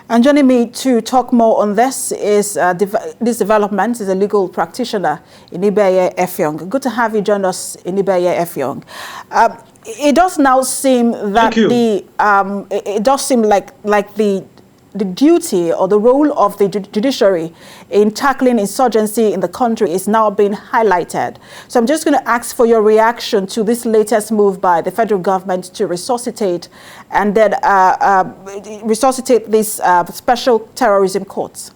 And joining me to talk more on this is this development is a legal practitioner, Inibehe Effiong. Good to have you join us, Inibehe Effiong. It does now seem that it does seem like the duty or the role of the judiciary in tackling insurgency in the country is now being highlighted. So I'm just going to ask for your reaction to this latest move by the federal government to resuscitate and then resuscitate these special terrorism courts.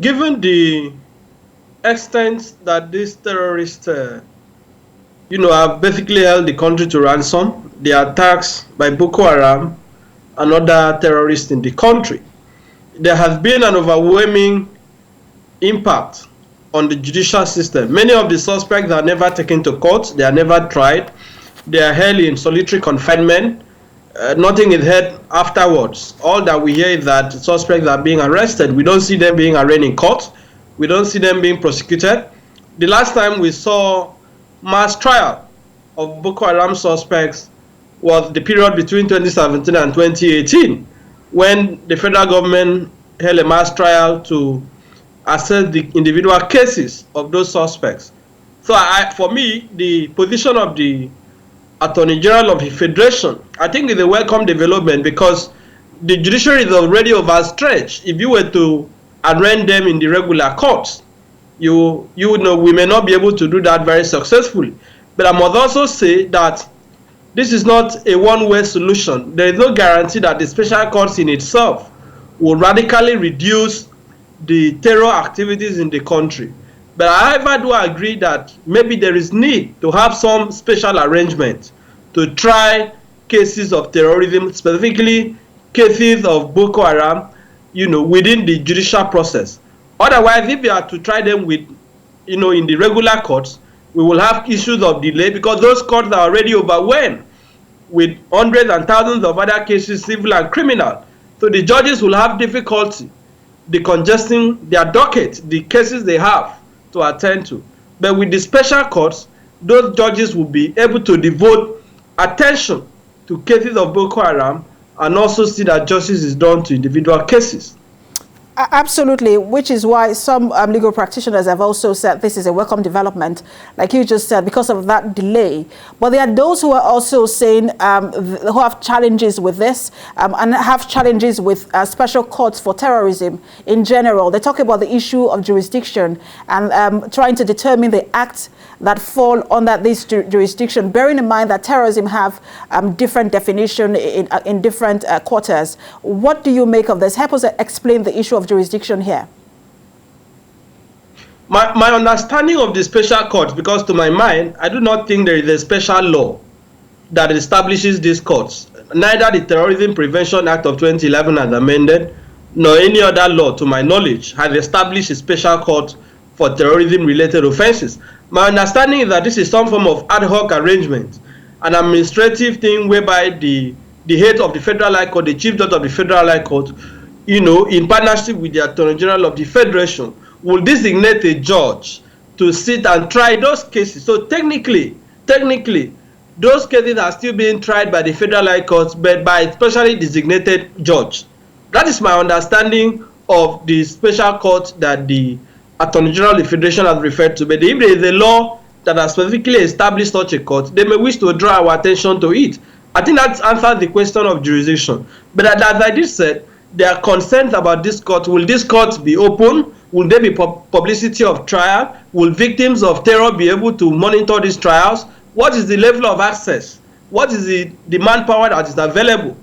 Given the extent that these terrorists, have basically held the country to ransom, the attacks by Boko Haram and other terrorists in the country, there has been an overwhelming impact on the judicial system. Many of the suspects are never taken to court, they are never tried, they are held in solitary confinement, nothing is heard afterwards. All that we hear is that suspects are being arrested. We don't see them being arraigned in court, we don't see them being prosecuted. The last time we saw mass trial of Boko Haram suspects was the period between 2017 and 2018, when the federal government held a mass trial to assess the individual cases of those suspects. So for me, the position of the Attorney General of the Federation, I think, is a welcome development, because the judiciary is already overstretched. If you were to arraign them in the regular courts, you know we may not be able to do that very successfully. But I must also say that this is not a one-way solution. There is no guarantee that the special courts in itself will radically reduce the terror activities in the country. But however, do agree that maybe there is need to have some special arrangement to try cases of terrorism, specifically cases of Boko Haram, within the judicial process. Otherwise, if you are to try them with, in the regular courts, we will have issues of delay, because those courts are already overwhelmed with hundreds and thousands of other cases, civil and criminal. So the judges will have difficulty decongesting their docket, the cases they have to attend to. But with the special courts, those judges will be able to devote attention to cases of Boko Haram and also see that justice is done to individual cases. Absolutely, which is why some legal practitioners have also said this is a welcome development, like you just said, because of that delay. But there are those who are also saying, who have challenges with this and have challenges with special courts for terrorism in general. They talk about the issue of jurisdiction and trying to determine the acts that fall under this jurisdiction, bearing in mind that terrorism have different definition in different quarters. What do you make of this? Help us explain the issue of jurisdiction here. My understanding of the special courts, because to my mind, I do not think there is a special law that establishes these courts. Neither the Terrorism Prevention Act of 2011 as amended, nor any other law, to my knowledge, has established a special court for terrorism-related offenses. My understanding is that this is some form of ad hoc arrangement, an administrative thing whereby the head of the Federal High Court, the Chief Judge of the Federal High Court, in partnership with the Attorney General of the Federation, will designate a judge to sit and try those cases. So technically, those cases are still being tried by the Federal High Court, but by a specially designated judge. That is my understanding of the special court that the Attorney General of the Federation has referred to. But if there is a law that has specifically established such a court, they may wish to draw our attention to it. I think that answers the question of jurisdiction. But as I just said, there are concerns about this court. Will this court be open? Will there be publicity of trial? Will victims of terror be able to monitor these trials? What is the level of access? What is the manpower that is available,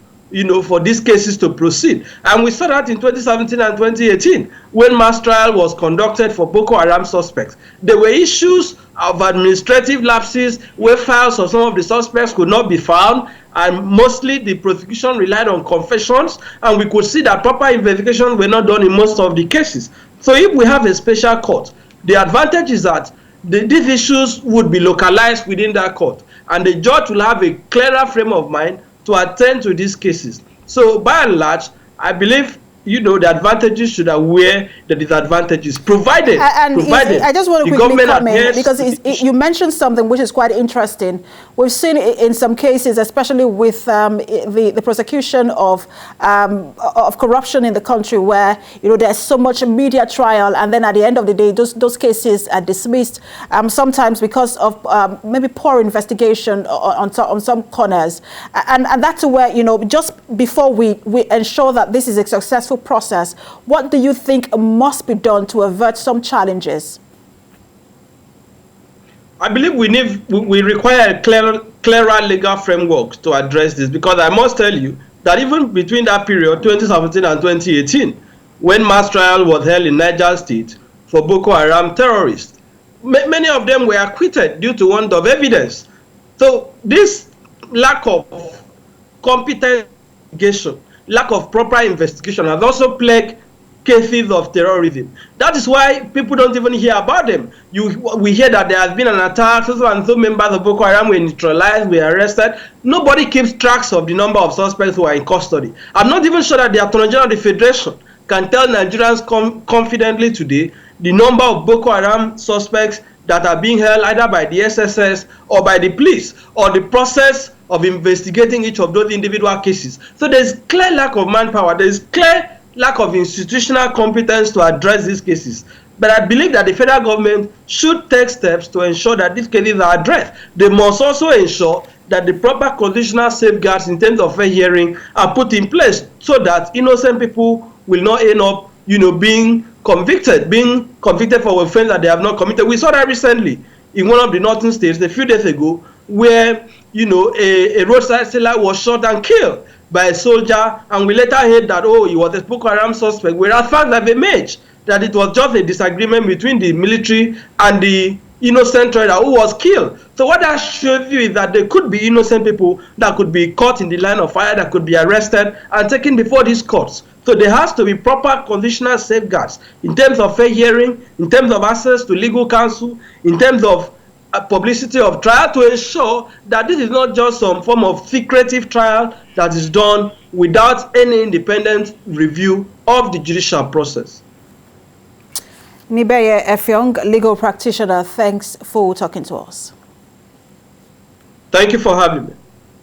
for these cases to proceed? And we saw that in 2017 and 2018, when mass trial was conducted for Boko Haram suspects. There were issues of administrative lapses where files of some of the suspects could not be found, and mostly the prosecution relied on confessions, and we could see that proper investigations were not done in most of the cases. So if we have a special court, the advantage is that these issues would be localized within that court, and the judge will have a clearer frame of mind to attend to these cases. So by and large, I believe the advantages should outweigh the disadvantages, provided I just want to quickly come in, because you mentioned something which is quite interesting. We've seen in some cases, especially with the prosecution of corruption in the country, where there's so much media trial, and then at the end of the day, those cases are dismissed, sometimes because of maybe poor investigation on some corners, and that's where just before we ensure that this is a successful process, what do you think must be done to avert some challenges? I believe we require clearer legal frameworks to address this, because I must tell you that even between that period, 2017 and 2018, when mass trial was held in Niger State for Boko Haram terrorists, many of them were acquitted due to want of evidence. So this lack of competent investigation, lack of proper investigation has also plagued cases of terrorism. That is why people don't even hear about them. We hear that there has been an attack, so and so members of Boko Haram were neutralized, were arrested. Nobody keeps tracks of the number of suspects who are in custody. I'm not even sure that the Attorney General of the Federation can tell Nigerians confidently today the number of Boko Haram suspects that are being held either by the SSS or by the police, or the process of investigating each of those individual cases. So there's clear lack of manpower, there's clear lack of institutional competence to address these cases. But I believe that the federal government should take steps to ensure that these cases are addressed. They must also ensure that the proper constitutional safeguards in terms of fair hearing are put in place, so that innocent people will not end up, being convicted for offense that they have not committed. We saw that recently in one of the northern states a few days ago, where a roadside seller was shot and killed by a soldier, and we later heard that he was a Boko Haram suspect, whereas facts have emerged that it was just a disagreement between the military and the innocent trader who was killed. So what that shows you is that there could be innocent people that could be caught in the line of fire, that could be arrested and taken before these courts. So there has to be proper conditional safeguards in terms of fair hearing, in terms of access to legal counsel, in terms of publicity of trial, to ensure that this is not just some form of secretive trial that is done without any independent review of the judicial process. Inibehe Effiong, legal practitioner, thanks for talking to us. Thank you for having me.